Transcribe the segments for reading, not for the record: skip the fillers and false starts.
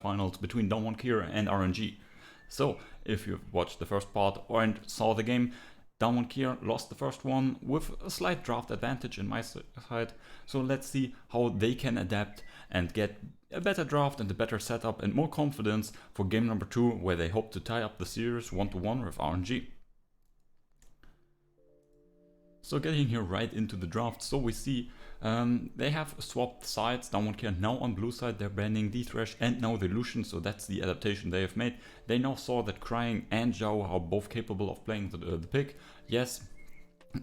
finals between Downward and RNG. So, if you've watched the first part or saw the game, Downward lost the first one with a slight draft advantage in my side. So let's see how they can adapt and get a better draft and a better setup and more confidence for game number 2, where they hope to tie up the series 1-1 with RNG. So getting here right into the draft, so we see they have swapped sides. Downward now on blue side, they're banning D-Thresh and now the Illusion, so that's the adaptation they have made. They now saw that Crying and Zhao are both capable of playing the pick. Yes,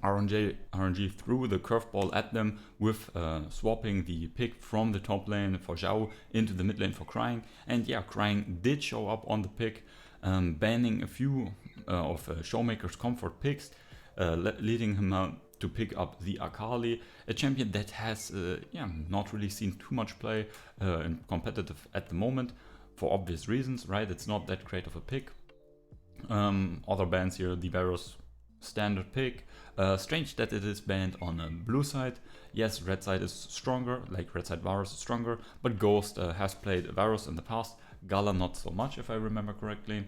RNG threw the curveball at them with swapping the pick from the top lane for Zhao into the mid lane for Crying. And yeah, Crying did show up on the pick, banning a few of Showmaker's comfort picks, leading him to pick up the Akali, a champion that has not really seen too much play in competitive at the moment, for obvious reasons, right? It's not that great of a pick. Other bans here, the Varus standard pick. Strange that it is banned on blue side. Yes, red side is stronger, like red side Varus is stronger, but Ghost has played Varus in the past, Gala not so much if I remember correctly.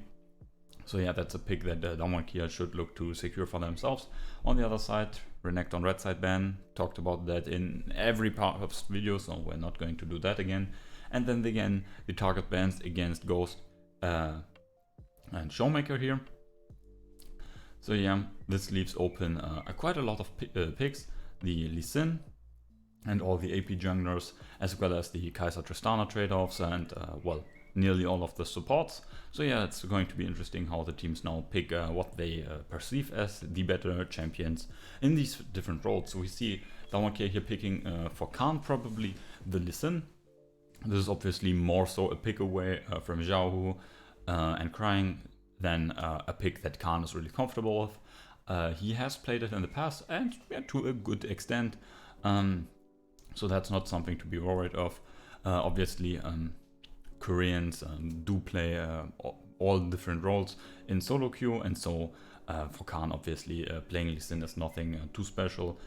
So yeah, that's a pick that Downward should look to secure for themselves. On the other side, Renekton on red side ban, talked about that in every part of this video, so we're not going to do that again. And then again, the target bans against Ghost and ShowMaker here. So yeah, this leaves open quite a lot of picks, the Lee Sin and all the AP junglers, as well as the Kai'Sa Tristana trade-offs and well, nearly all of the supports. So yeah, it's going to be interesting how the teams now pick what they perceive as the better champions in these different roles. So we see Downward here picking for Khan probably the Lee Sin. This is obviously more so a pick away from Zhao and Crying than a pick that Khan is really comfortable with. He has played it in the past and yeah, to a good extent. So that's not something to be worried of. Obviously, Koreans do play all different roles in solo queue, and so for Khan obviously playing Lee Sin is nothing too special.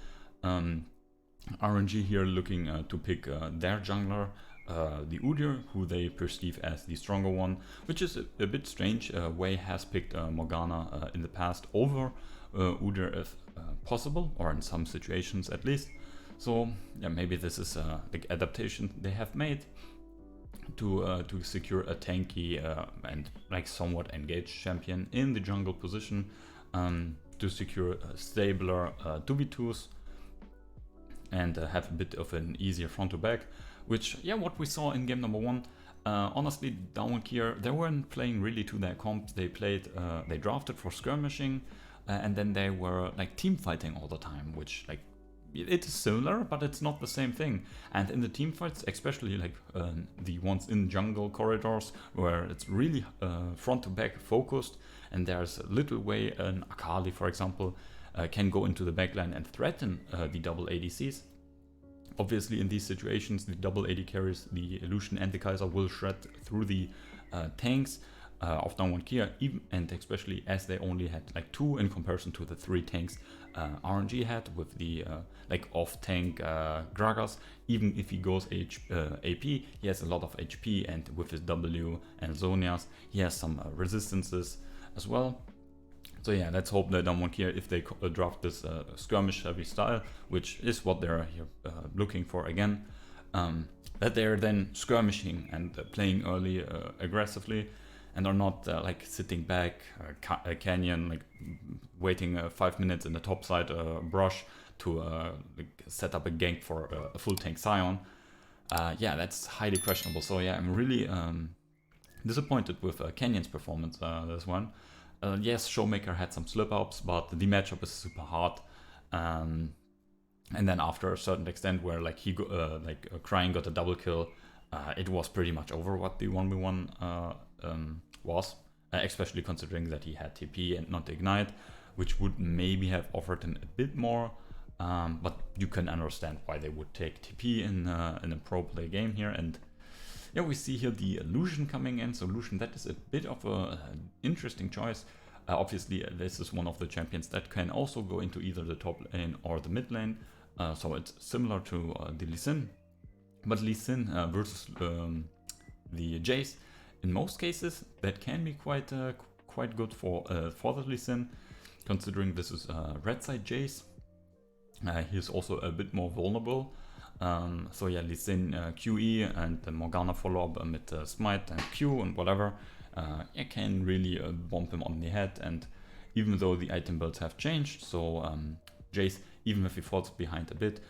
RNG here looking to pick their jungler, the Udyr, who they perceive as the stronger one, which is a bit strange. Wei has picked Morgana in the past over Udyr if possible, or in some situations at least. So yeah, maybe this is a big adaptation they have made to secure a tanky and like somewhat engaged champion in the jungle position, to secure stabler 2v2s and have a bit of an easier front to back, which yeah, what we saw in game number 1. Honestly, Downward they weren't playing really to their comp. They played, they drafted for skirmishing, and then they were like team fighting all the time, which like it is similar, but it's not the same thing. And in the team fights, especially like the ones in jungle corridors, where it's really front to back focused, and there's little way an Akali, for example, can go into the backline and threaten the double ADCs. Obviously, in these situations, the double AD carries, the Illusion and the Kai'Sa, will shred through the tanks of Downward even, and especially as they only had like 2 in comparison to the 3 tanks RNG had with the like off-tank Gragas. Even if he goes AP, he has a lot of HP, and with his W and Zonias, he has some resistances as well. So yeah, let's hope that Downward if they draft this skirmish heavy style, which is what they're here looking for again, that they're then skirmishing and playing early aggressively, and are not like sitting back a canyon, like waiting 5 minutes in the top side brush to like set up a gank for a full tank Sion. Yeah, that's highly questionable. So yeah, I'm really disappointed with Canyon's performance this one. Yes, ShowMaker had some slip-ups, but the matchup is super hard. And then after a certain extent where like he Crying got a double kill, it was pretty much over what the 1v1 was, especially considering that he had TP and not Ignite, which would maybe have offered him a bit more, but you can understand why they would take TP in a pro play game here. And yeah, we see here the Illusion coming in. So Illusion, that is a bit of an interesting choice. Obviously, this is one of the champions that can also go into either the top lane or the mid lane. So it's similar to the Lee Sin. But Lee Sin versus the Jace, in most cases, that can be quite good for the Lee Sin, considering this is red side Jace. He is also a bit more vulnerable. So yeah, Lee Sin QE and the Morgana follow-up with Smite and Q and whatever, it can really bump him on the head. And even though the item builds have changed, so Jace, even if he falls behind a bit,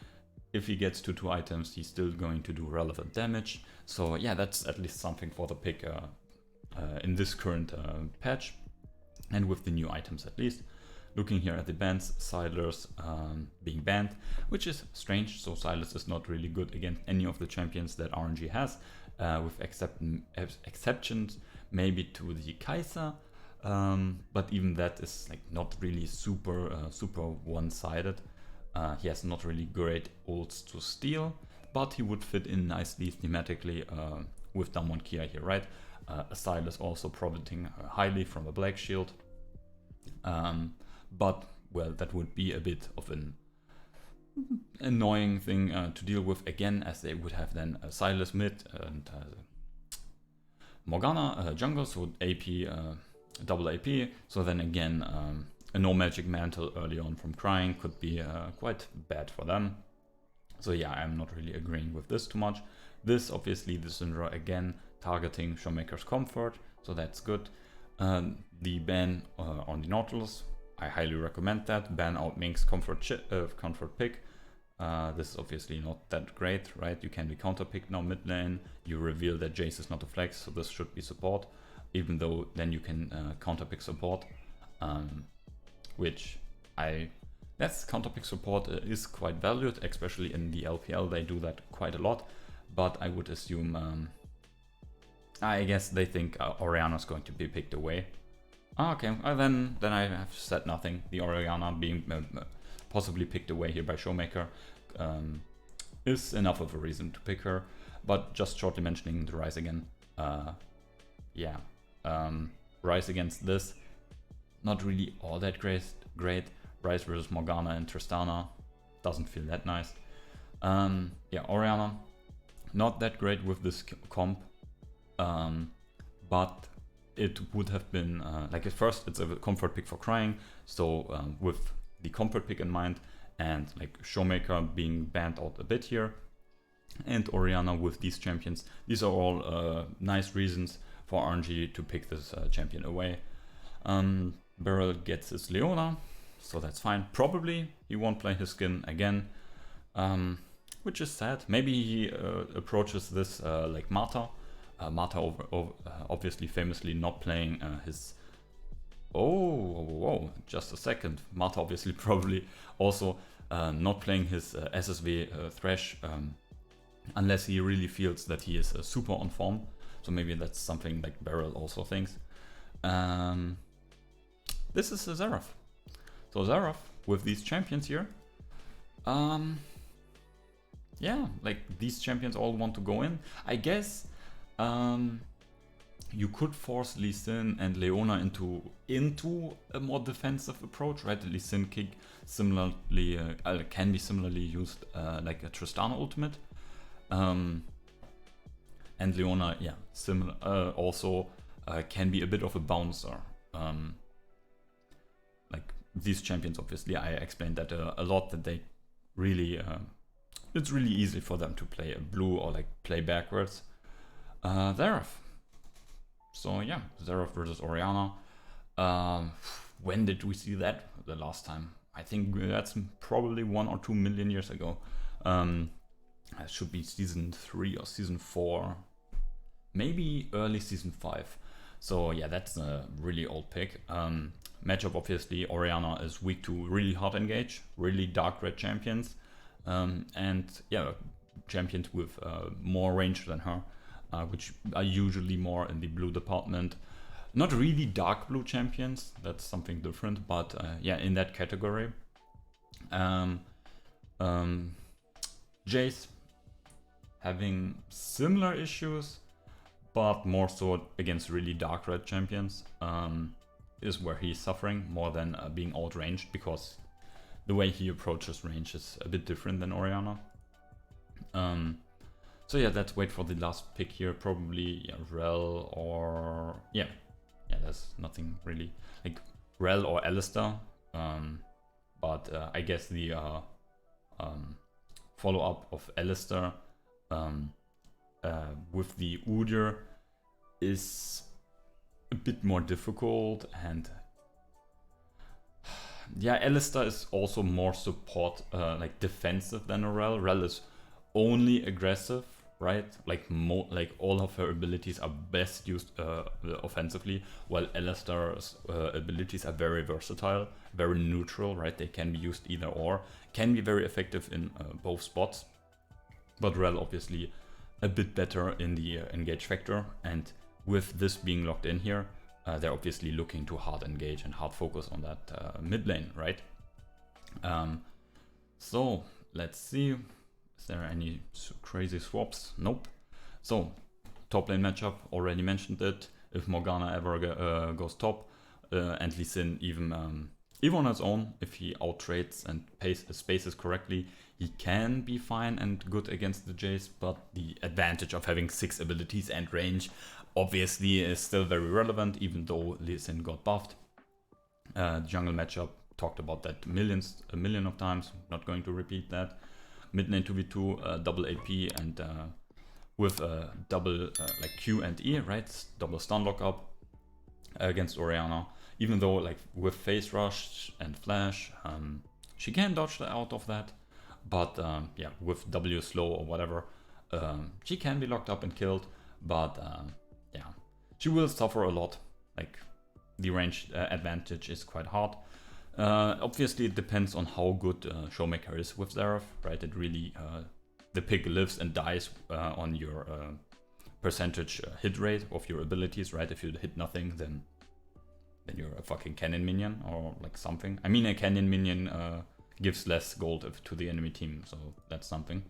if he gets to 2 items, he's still going to do relevant damage. So yeah, that's at least something for the pick in this current patch, and with the new items at least. Looking here at the bans, Sylas being banned, which is strange. So Sylas is not really good against any of the champions that RNG has, with exceptions maybe to the Kai'Sa, but even that is like not really super one-sided. He has not really great ults to steal, but he would fit in nicely thematically with Damwon Kia here, right? Sylas also profiting highly from a black shield. But, well, that would be a bit of an annoying thing to deal with, again, as they would have then Sylas mid and Morgana jungle, so AP, double AP. So then again, a no magic mantle early on from Crying could be quite bad for them. So yeah, I'm not really agreeing with this too much. This, obviously, the Syndra again targeting SHOWMAKERS Comfort, so that's good. The ban on the Nautilus, I highly recommend that. Ban out Mink's comfort pick. This is obviously not that great, right? You can be counter picked now mid lane. You reveal that Jace is not a flex, so this should be support. Even though then you can counter pick support, which that's counter pick support is quite valued, especially in the LPL. They do that quite a lot, but I would assume, I guess they think Orianna's going to be picked away. Okay, then I have said nothing. The Orianna being possibly picked away here by ShowMaker is enough of a reason to pick her. But just shortly mentioning the Ryze again, yeah, Ryze against this, not really all that great. Ryze versus Morgana and Tristana doesn't feel that nice. Yeah, Orianna, not that great with this comp, but it would have been, like at first it's a comfort pick for Crying, so with the comfort pick in mind, and like ShowMaker being banned out a bit here, and Orianna with these champions, these are all nice reasons for RNG to pick this champion away. Beryl gets his Leona, so that's fine. Probably he won't play his skin again, which is sad. Maybe he approaches this like Mata. Mata obviously famously not playing his... Oh, just a second. Mata obviously probably also not playing his SSV Thresh unless he really feels that he is super on form. So maybe that's something like Beryl also thinks. This is Xerath. So Xerath with these champions here. Yeah, like these champions all want to go in. I guess you could force Lee Sin and Leona into a more defensive approach, right? The Lee Sin kick similarly can be similarly used like a Tristana ultimate, and Leona, yeah, similar also can be a bit of a bouncer. Like these champions, obviously, I explained that a lot, that they really it's really easy for them to play a blue or like play backwards. Xerath. So yeah, Xerath versus Orianna. When did we see that the last time? I think that's probably 1 or 2 million years ago. It should be season 3 or season 4, maybe early season 5. So yeah, that's a really old pick. Matchup, obviously, Orianna is weak to really hard engage, really dark red champions, and yeah, champions with more range than her. Which are usually more in the blue department. Not really dark blue champions, that's something different, but yeah, in that category. Jace having similar issues, but more so against really dark red champions, is where he's suffering more than being outranged, because the way he approaches range is a bit different than Orianna. So yeah, let's wait for the last pick here. Probably yeah, Rel or yeah, there's nothing really like Rel or Alistair. But I guess the follow up of Alistair with the Udyr is a bit more difficult, and yeah, Alistair is also more support, like defensive than a Rel. Rel is only aggressive, right? Like all of her abilities are best used offensively, while Alistair's abilities are very versatile, very neutral, right? They can be used either or, can be very effective in both spots. But Rel obviously a bit better in the engage factor, and with this being locked in here, they're obviously looking to hard engage and hard focus on that mid lane, right? So let's see. Is there any crazy swaps? Nope. So, top lane matchup, already mentioned it. If Morgana ever goes top, and Lee Sin even on his own, if he outtrades and spaces correctly, he can be fine and good against the Jace, but the advantage of having 6 abilities and range obviously is still very relevant, even though Lee Sin got buffed. Jungle matchup, talked about that a million of times, not going to repeat that. Mid lane 2v2, double AP and with double like Q and E, right? Double stun lock up against Orianna. Even though like with Phase Rush and Flash, she can dodge out of that. But yeah, with W slow or whatever, she can be locked up and killed. But yeah, she will suffer a lot. Like the range advantage is quite hard. Obviously, it depends on how good ShowMaker is with Xerath, right? It really, the pick lives and dies on your percentage hit rate of your abilities, right? If you hit nothing, then you're a fucking cannon minion or like something. I mean, a cannon minion gives less gold to the enemy team, so that's something.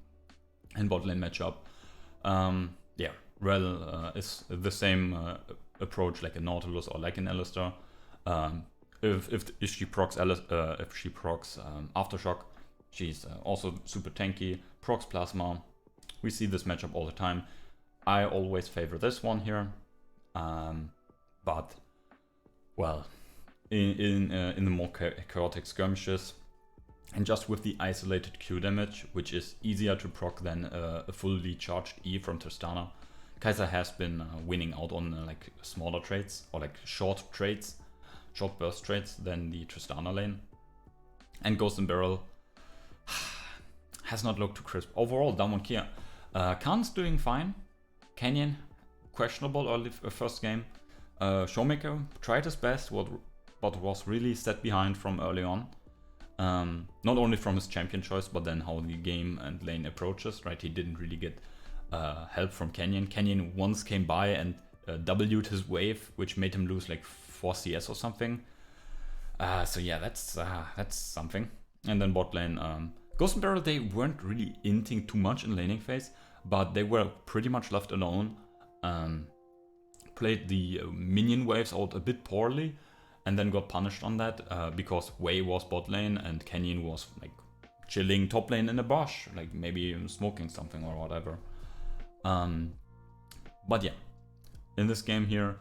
And bot lane matchup, yeah, Rel is the same approach like a Nautilus or like an Alistair. If she procs Aftershock, she's also super tanky. Procs Plasma, we see this matchup all the time. I always favor this one here, but well, in the more chaotic skirmishes, and just with the isolated Q damage, which is easier to proc than a fully charged E from Tristana, Kai'Sa has been winning out on like smaller trades or like short burst trades than the Tristana lane. And Ghost and Barrel has not looked too crisp. Overall, down on Kia. Khan's doing fine. Canyon, questionable early first game. ShowMaker tried his best, but was really set behind from early on. Not only from his champion choice, but then how the game and lane approaches, right? He didn't really get help from Canyon. Canyon once came by and W'd his wave, which made him lose like 4 CS or something. So yeah, that's something. And then bot lane, Ghost and Barrel, they weren't really inting too much in laning phase, but they were pretty much left alone. Played the minion waves out a bit poorly, and then got punished on that because Wei was bot lane and Canyon was like chilling top lane in a bush, like maybe smoking something or whatever. But yeah, in this game here,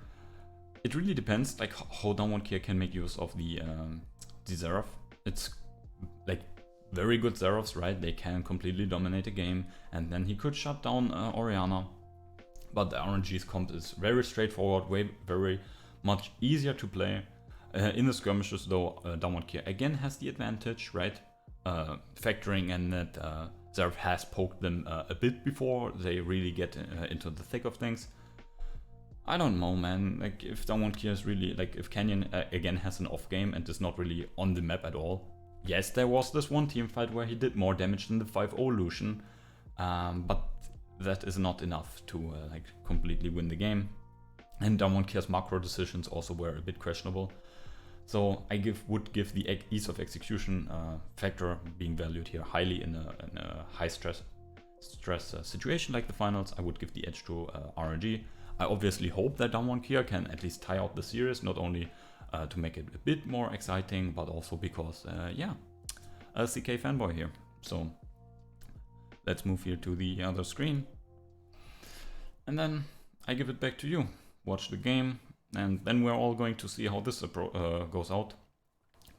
it really depends like how Damwon Kia can make use of the Xerath. It's like very good Xeraths, right? They can completely dominate a game, and then he could shut down Orianna. But the RNG's comp is very straightforward, very much easier to play. In the skirmishes though, Damwon Kia again has the advantage, right? Factoring in that Xerath has poked them a bit before they really get into the thick of things. I don't know, man. Like if Damwon Kia is really like if Canyon again has an off game and is not really on the map at all. Yes, there was this one team fight where he did more damage than the 5-0 Lucian, but that is not enough to like completely win the game. And Damwon Kia's macro decisions also were a bit questionable. So I would give the ease of execution factor being valued here highly in a high stress situation like the finals. I would give the edge to RNG. I obviously hope that Damwon Kia can at least tie out the series, not only to make it a bit more exciting, but also because, yeah, a CK fanboy here. So let's move here to the other screen. And then I give it back to you. Watch the game, and then we're all going to see how this goes out.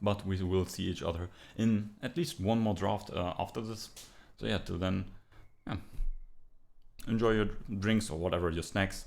But we will see each other in at least one more draft after this. So yeah, till then, yeah, enjoy your drinks or whatever, your snacks,